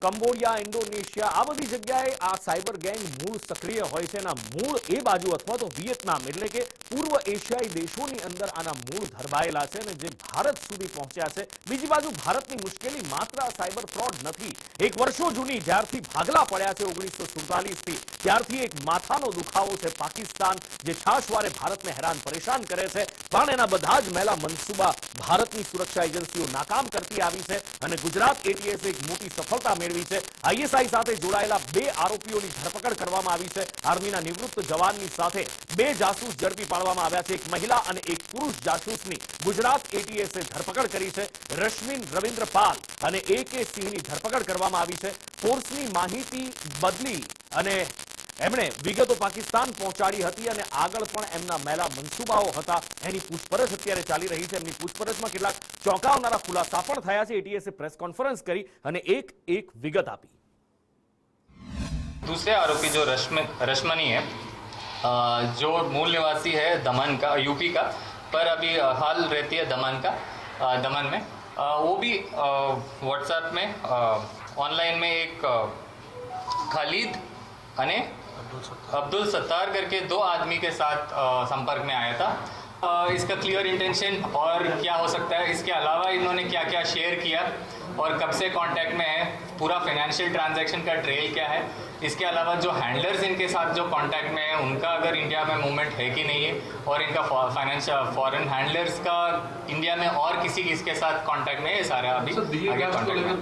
Cambodia, Indonesia આ બધી જગ્યાએ આ સાયબર ગેંગ મૂળ સક્રિય હોય છે. એના મૂળ એ બાજુ અથવા તો વિયેતનામ એટલે કે પૂર્વ એશિયાઈ દેશોની અંદર આના મૂળ ધરબાયેલા છે અને જે ભારત સુધી પહોંચ્યા છે. બીજી બાજુ ભારતની મુશ્કેલી માત્ર આ સાયબર ફ્રોડ નથી. એક વર્ષો જૂની જ્યારથી ભાગલા પડ્યા છે 1947થી ત્યારથી એક માથાનો દુખાવો છે પાકિસ્તાન, જે છાશવારે ભારતને હેરાન પરેશાન કરે છે. પણ એના બધા જ મેલા મનસૂબા ભારતની સુરક્ષા એજન્સીઓ નાકામ કરતી આવી છે અને ગુજરાત એટીએસ એક મોટી સફળતા મેળવી છે. આઈએસઆઈ સાથે જોડાયેલા 2 આરોપીઓની ધરપકડ કરવામાં આવી છે. આર્મીના નિવૃત્ત જવાનની સાથે 2 જાસૂસ ઝડપી પાડવામાં આવ્યા છે. એક મહિલા અને એક પુરુષ જાસૂસની ગુજરાત એટીએસે ધરપકડ કરી છે. રશ્મિન રવિન્દ્રપાલ અને AK સિંહની ધરપકડ કરવામાં આવી છે. ફોર્સની માહિતી બદલી અને એમણે વિગતો પાકિસ્તાન પહોંચાડી હતી અને આગળ પણ એમના મેલા મનસૂબાઓ હતા. એની પૂછપરછ અત્યારે ચાલી રહી છે. એમની પૂછપરછમાં કેટલાક ચોંકાવનારા ખુલાસા પણ થયા છે. એટીએસે પ્રેસ कॉन्फ्रेंस करी અને एक विगत आपी. दूसरे आरोपी जो रश्मनी है, जो मूल निवासी है दमन का, यूपी का, पर अभी हाल रहती है दमन में, वो भी व्हाट्सएप में ऑनलाइन में एक खालिद अने अब्दुल सत्तार करके 2 आदमी के साथ संपर्क में आया था. इसका क्लियर इंटेंशन और क्या हो सकता है, इसके अलावा इन्होंने क्या क्या शेयर किया और कब से कांटेक्ट में है, पूरा फाइनेंशियल ट्रांजैक्शन का ट्रेल क्या है, इसके अलावा जो हैंडलर्स इनके साथ जो कांटेक्ट में है उनका अगर इंडिया में मूवमेंट है कि नहीं है, और इनका फाइनेंशियल फॉरेन हैंडलर्स का इंडिया में और किसके साथ कांटेक्ट में है, ये सारा अभी आगे कांटेक्ट में.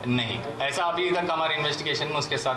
नहीं, ऐसा अभी तक हमारे इन्वेस्टिगेशन में उसके साथ